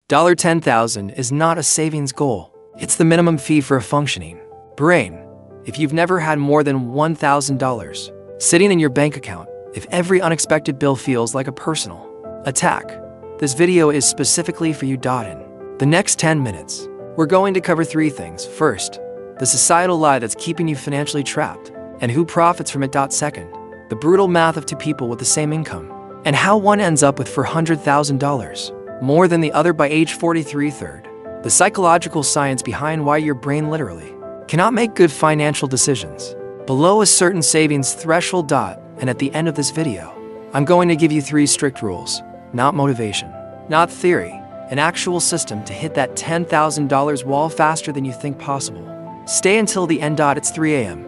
$10,000 is not a savings goal. It's the minimum fee for a functioning brain. If you've never had more than $1,000 sitting in your bank account, if every unexpected bill feels like a personal attack, this video is specifically for you. In the next 10 minutes, we're going to cover 3 things. First, the societal lie that's keeping you financially trapped and who profits from it. Second, the brutal math of 2 people with the same income and how one ends up with $400,000 more than the other by age 43. Third, the psychological science behind why your brain literally cannot make good financial decisions below a certain savings threshold. And at the end of this video, I'm going to give you 3 strict rules, not motivation, not theory, an actual system to hit that $10,000 wall faster than you think possible. Stay until the end. It's 3 a.m.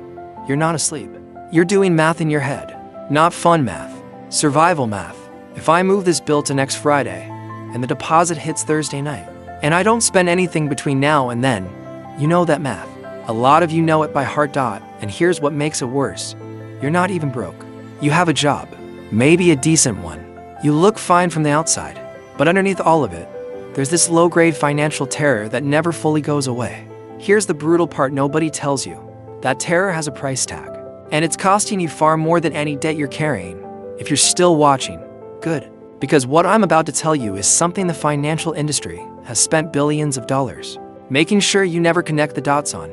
You're not asleep. You're doing math in your head, not fun math, survival math. If I move this bill to next Friday and the deposit hits Thursday night, and I don't spend anything between now and then, you know that math. A lot of you know it by heart. And here's what makes it worse. You're not even broke. You have a job, maybe a decent one. You look fine from the outside, but underneath all of it, there's this low-grade financial terror that never fully goes away. Here's the brutal part nobody tells you. That terror has a price tag, and it's costing you far more than any debt you're carrying. If you're still watching, good. Because what I'm about to tell you is something the financial industry has spent billions of dollars making sure you never connect the dots on.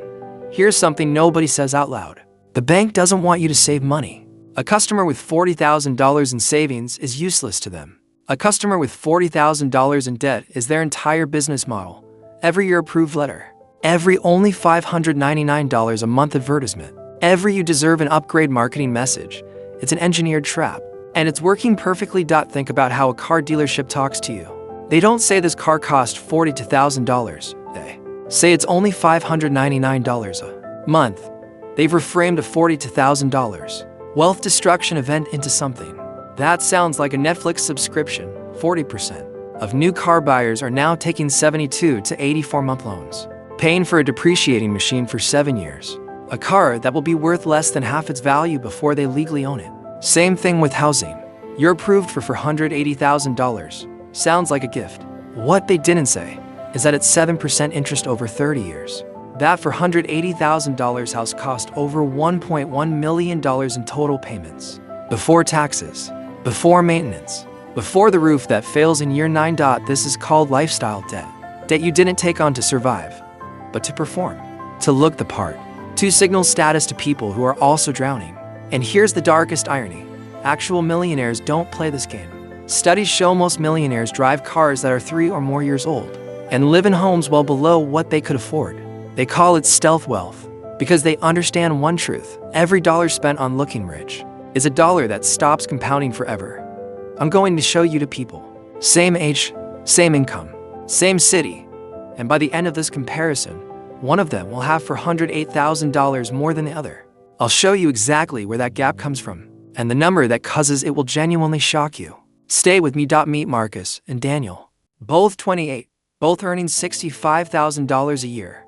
Here's something nobody says out loud. The bank doesn't want you to save money. A customer with $40,000 in savings is useless to them. A customer with $40,000 in debt is their entire business model. Every year approved letter. Every only $599 a month advertisement. Every you deserve an upgrade marketing message. It's an engineered trap. And it's working perfectly. Think about how a car dealership talks to you. They don't say this car cost $40,000 to $1,000. They say it's only $599 a month. They've reframed a $40,000 to $1,000 wealth destruction event into something that sounds like a Netflix subscription. 40% of new car buyers are now taking 72 to 84-month loans, paying for a depreciating machine for 7 years. A car that will be worth less than half its value before they legally own it. Same thing with housing. You're approved for $480,000. Sounds like a gift. What they didn't say is that it's 7% interest over 30 years. That $480,000 house cost over $1.1 million in total payments. Before taxes, before maintenance, before the roof that fails in year 9. This is called lifestyle debt. Debt you didn't take on to survive, but to perform, to look the part, to signal status to people who are also drowning. And here's the darkest irony. Actual millionaires don't play this game. Studies show most millionaires drive cars that are 3 or more years old and live in homes well below what they could afford. They call it stealth wealth because they understand one truth. Every dollar spent on looking rich is a dollar that stops compounding forever. I'm going to show you 2 people. Same age, same income, same city. And by the end of this comparison, one of them will have $408,000 more than the other. I'll show you exactly where that gap comes from, and the number that causes it will genuinely shock you. Stay with me. Meet Marcus and Daniel, both 28, both earning $65,000 a year.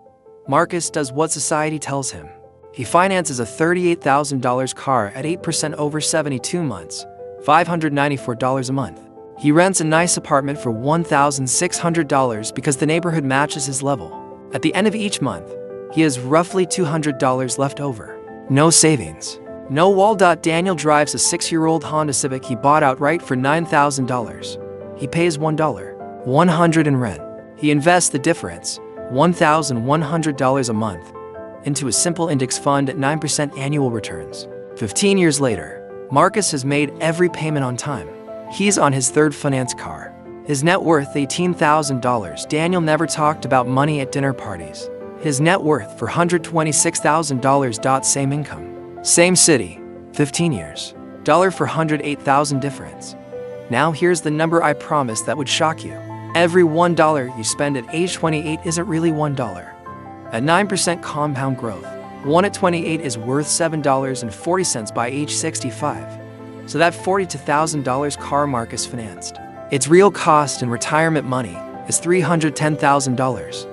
Marcus does what society tells him. He finances a $38,000 car at 8% over 72 months, $594 a month. He rents a nice apartment for $1,600 because the neighborhood matches his level. At the end of each month, he has roughly $200 left over. No savings, no wall. Daniel drives a 6-year-old Honda Civic he bought outright for $9,000. He pays $100 in rent. He invests the difference, $1,100 a month, into a simple index fund at 9% annual returns. 15 years later, Marcus has made every payment on time. He's on his 3rd finance car. His net worth $18,000. Daniel never talked about money at dinner parties. His net worth $426,000. Same income, same city, 15 years, $408,000 difference. Now here's the number I promised that would shock you. Every $1 you spend at age 28 isn't really $1. At 9% compound growth, 1 at 28 is worth $7.40 by age 65. So that $40,000 to $1,000 car Marcus financed, its real cost in retirement money is $310,000.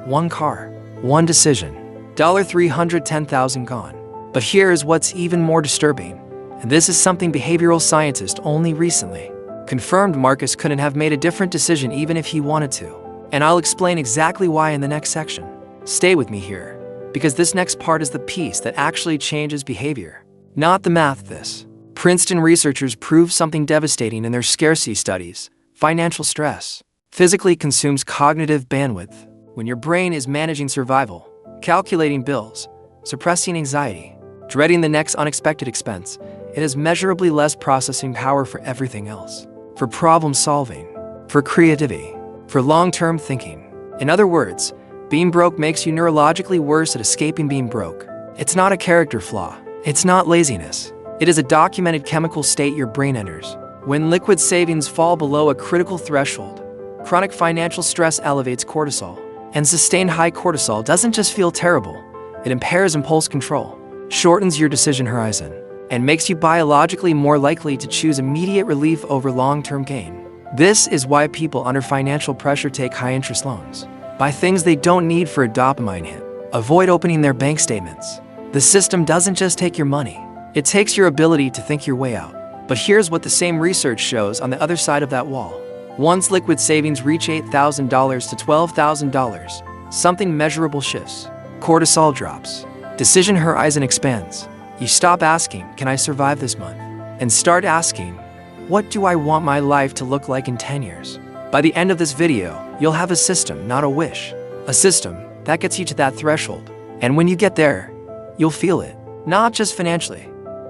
One car, one decision, $310,000 gone. But here is what's even more disturbing, and this is something behavioral scientists only recently confirmed. Marcus couldn't have made a different decision even if he wanted to. And I'll explain exactly why in the next section. Stay with me here, because this next part is the piece that actually changes behavior. Not the math this. Princeton researchers proved something devastating in their scarcity studies. Financial stress physically consumes cognitive bandwidth. When your brain is managing survival, calculating bills, suppressing anxiety, dreading the next unexpected expense, it has measurably less processing power for everything else. For problem solving, for creativity, for long-term thinking. In other words, being broke makes you neurologically worse at escaping being broke. It's not a character flaw. It's not laziness. It is a documented chemical state your brain enters. When liquid savings fall below a critical threshold, chronic financial stress elevates cortisol. And sustained high cortisol doesn't just feel terrible, it impairs impulse control, shortens your decision horizon, and makes you biologically more likely to choose immediate relief over long-term gain. This is why people under financial pressure take high-interest loans, buy things they don't need for a dopamine hit, avoid opening their bank statements. The system doesn't just take your money, it takes your ability to think your way out. But here's what the same research shows on the other side of that wall. Once liquid savings reach $8,000 to $12,000, something measurable shifts. Cortisol drops. Decision horizon expands. You stop asking, can I survive this month? And start asking, what do I want my life to look like in 10 years? By the end of this video, you'll have a system, not a wish. A system that gets you to that threshold. And when you get there, you'll feel it. Not just financially,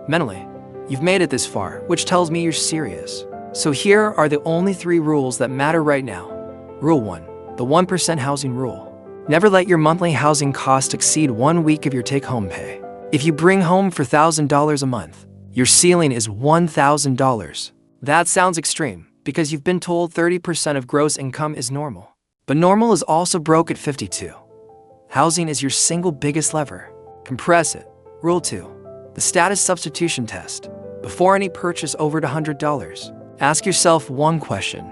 mentally. You've made it this far, which tells me you're serious. So here are the only 3 rules that matter right now. Rule 1, the 1% housing rule. Never let your monthly housing cost exceed 1 week of your take-home pay. If you bring home $4,000 a month, your ceiling is $1,000. That sounds extreme, because you've been told 30% of gross income is normal. But normal is also broke at 52. Housing is your single biggest lever. Compress it. Rule 2, the status substitution test. Before any purchase over $100, ask yourself one question.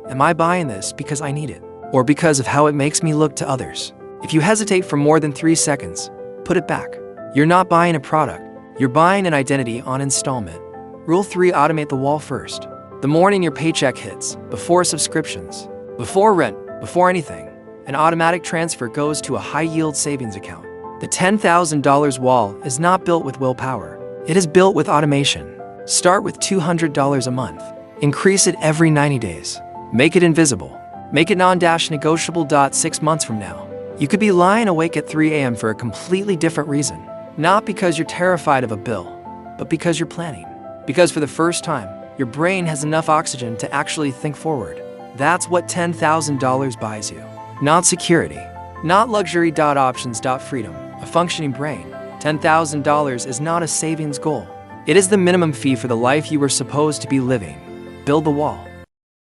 Am I buying this because I need it, or because of how it makes me look to others? If you hesitate for more than 3 seconds, put it back. You're not buying a product, you're buying an identity on installment. Rule 3, automate the wall first. The morning your paycheck hits, before subscriptions, before rent, before anything, an automatic transfer goes to a high-yield savings account. The $10,000 wall is not built with willpower. It is built with automation. Start with $200 a month. Increase it every 90 days. Make it invisible. Make it non-negotiable. 6 months from now, you could be lying awake at 3 a.m. for a completely different reason. Not because you're terrified of a bill, but because you're planning. Because for the first time, your brain has enough oxygen to actually think forward. That's what $10,000 buys you. Not security. Not luxury. Options. Freedom. A functioning brain. $10,000 is not a savings goal. It is the minimum fee for the life you were supposed to be living. Build the wall.